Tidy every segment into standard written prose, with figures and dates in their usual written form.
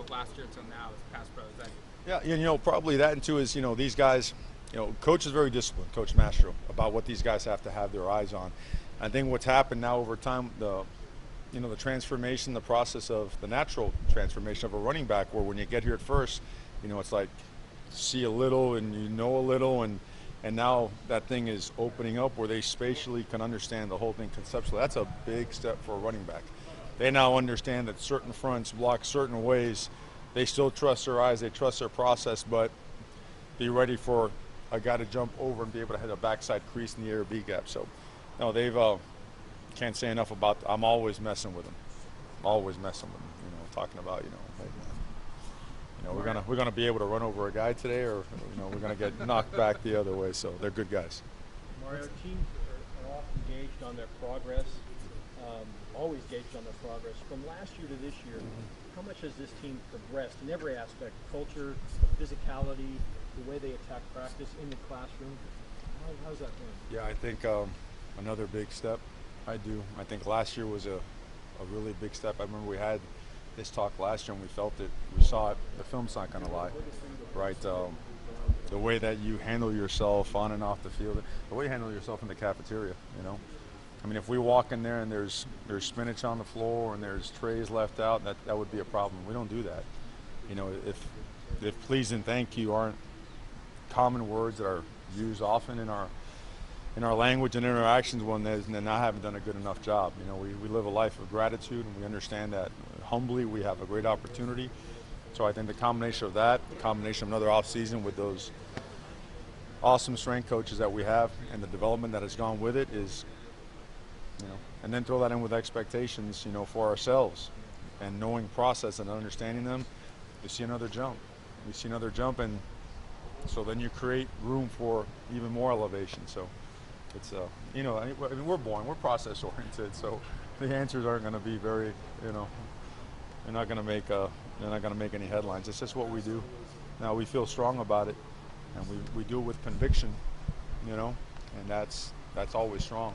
of last year until now as pass pro? Is that Yeah, probably that, and two is, these guys, coach is very disciplined, Coach Mastro, about what these guys have to have their eyes on. I think what's happened now over time, the transformation, the process of the natural transformation of a running back, where when you get here at first, it's like see a little and you know a little, and now that thing is opening up where they spatially can understand the whole thing conceptually. That's a big step for a running back. They now understand that certain fronts block certain ways. They still trust their eyes, they trust their process, but be ready for a guy to jump over and be able to hit a backside crease in the A or B gap. So, no, they've can't say enough about. I'm always messing with them, always messing with them. Talking about hey, we're gonna be able to run over a guy today, or we're gonna get knocked back the other way. So they're good guys. Mario, teams are often gauged on their progress, always gauged on their progress. From last year to this year, how much has this team progressed in every aspect? Culture, physicality, the way they attack practice in the classroom. How's that going? Yeah, I think another big step. I think last year was a really big step. I remember we had this talk last year and we felt it. We saw it. The film's not going to lie, right? The way that you handle yourself on and off the field, the way you handle yourself in the cafeteria, I mean, if we walk in there and there's spinach on the floor and there's trays left out, that would be a problem. We don't do that. If please and thank you aren't common words that are used often in our language and interactions, then I haven't done a good enough job. We live a life of gratitude, and we understand that humbly we have a great opportunity. So I think the combination of that, the combination of another off season with those awesome strength coaches that we have and the development that has gone with it is, and then throw that in with expectations, for ourselves and knowing process and understanding them, you see another jump. You see another jump, and so then you create room for even more elevation. So it's, I mean, we're process oriented, so the answers aren't going to be very, they're not going to make any headlines. It's just what we do. Now we feel strong about it, and we do it with conviction, and that's always strong.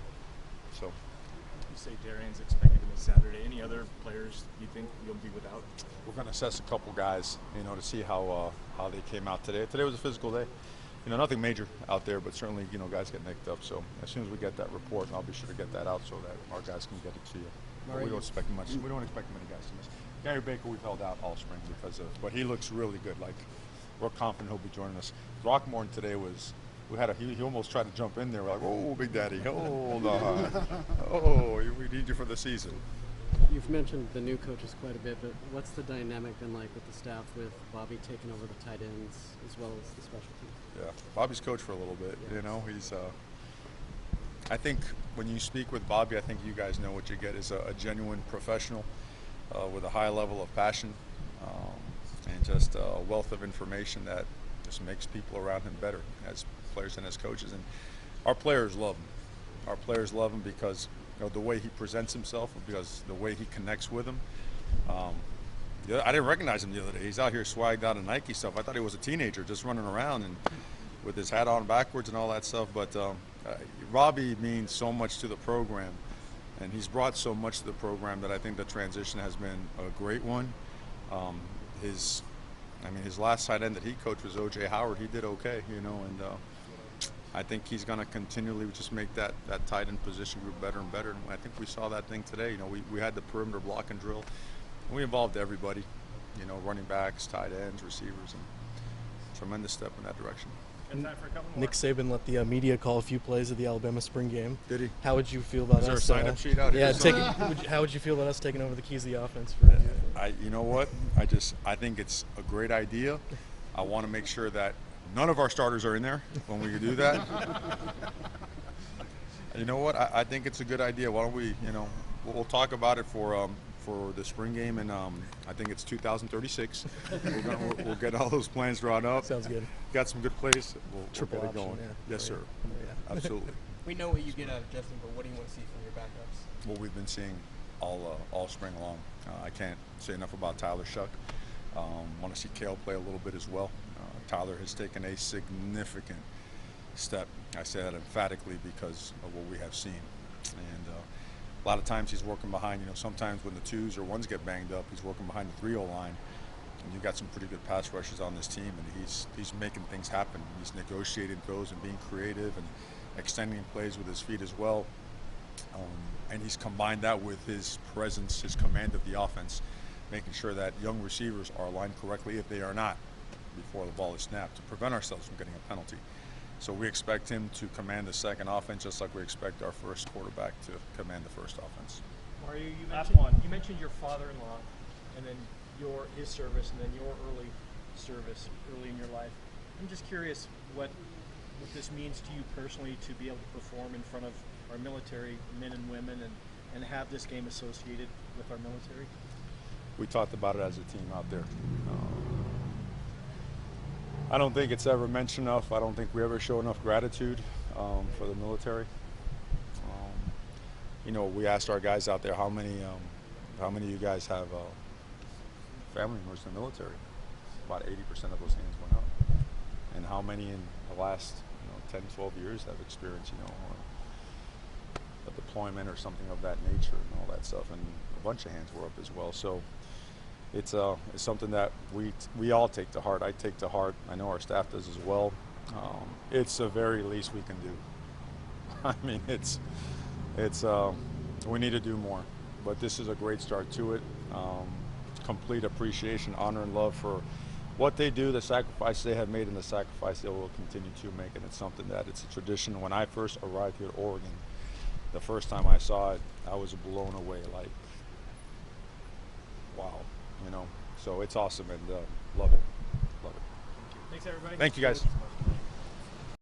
So. You say Darian's expected to miss Saturday. Any other players you think you'll be without? We're going to assess a couple guys, to see how they came out today. Today was a physical day. Nothing major out there, but certainly, guys get nicked up. So as soon as we get that report, I'll be sure to get that out so that our guys can get it to you. But we don't expect much. We don't expect many guys to miss. Gary Baker, we've held out all spring but he looks really good. Like, we're confident he'll be joining us. Rockmorn today was. He almost tried to jump in there. We're like, oh, Big Daddy, hold on. Oh, we need you for the season. You've mentioned the new coaches quite a bit, but what's the dynamic been like with the staff, with Bobby taking over the tight ends as well as the special teams? Yeah, Bobby's coached for a little bit. Yeah. He's. I think when you speak with Bobby, I think you guys know what you get is a genuine professional with a high level of passion and just a wealth of information that just makes people around him better as players and as coaches. And our players love him. Our players love him because the way he presents himself, because the way he connects with them. I didn't recognize him the other day. He's out here swagged out of Nike stuff. I thought he was a teenager just running around and with his hat on backwards and all that stuff. But Robbie means so much to the program, and he's brought so much to the program that I think the transition has been a great one. His last tight end that he coached was O.J. Howard. He did okay, and I think he's going to continually just make that tight end position group better and better. And I think we saw that thing today. We had the perimeter block and drill. And we involved everybody, running backs, tight ends, receivers, and tremendous step in that direction. Nick Saban let the media call a few plays of the Alabama spring game. Did he? How would you feel about us? Is there a sign-up sheet out here? Yeah, how would you feel about us taking over the keys of the offense? You know what? I think it's a great idea. I want to make sure that none of our starters are in there when we do that. You know what? I think it's a good idea. Why don't we, we'll talk about it for the spring game, and I think it's 2036. We'll get all those plans drawn up. Sounds good. Got some good plays. We'll Triple get it option, going. yeah. Yes, sir. Yeah. Absolutely. We know what you get out of Justin, but what do you want to see from your backups? What we've been seeing all spring long. I can't say enough about Tyler Schapps. Want to see Kale play a little bit as well. Tyler has taken a significant step. I say that emphatically because of what we have seen. And a lot of times he's working behind, sometimes when the twos or ones get banged up, he's working behind the 3-0 line. And you got some pretty good pass rushers on this team, and he's making things happen. He's negotiating throws and being creative and extending plays with his feet as well. And he's combined that with his presence, his command of the offense, making sure that young receivers are aligned correctly if they are not before the ball is snapped, to prevent ourselves from getting a penalty. So we expect him to command the second offense just like we expect our first quarterback to command the first offense. Mario, Last one. you mentioned your father-in-law, and then his service, and then your early service early in your life. I'm just curious what this means to you personally to be able to perform in front of our military men and women and have this game associated with our military. We talked about it as a team out there. I don't think it's ever mentioned enough. I don't think we ever show enough gratitude for the military. You know, we asked our guys out there how many of you guys have family members in the military. About 80% of those hands went up. And how many in the last 10, 12 years have experienced a deployment or something of that nature and all that stuff, and a bunch of hands were up as well. So it's something that we all take to heart. I take to heart. I know our staff does as well. It's the very least we can do. I mean, it's we need to do more, but this is a great start to it. Complete appreciation, honor, and love for what they do, the sacrifice they have made, and the sacrifice they will continue to make. And it's something that it's a tradition. When I first arrived here at Oregon, the first time I saw it, I was blown away. Like, wow, So it's awesome, and love it. Thanks, everybody. Thank you, guys.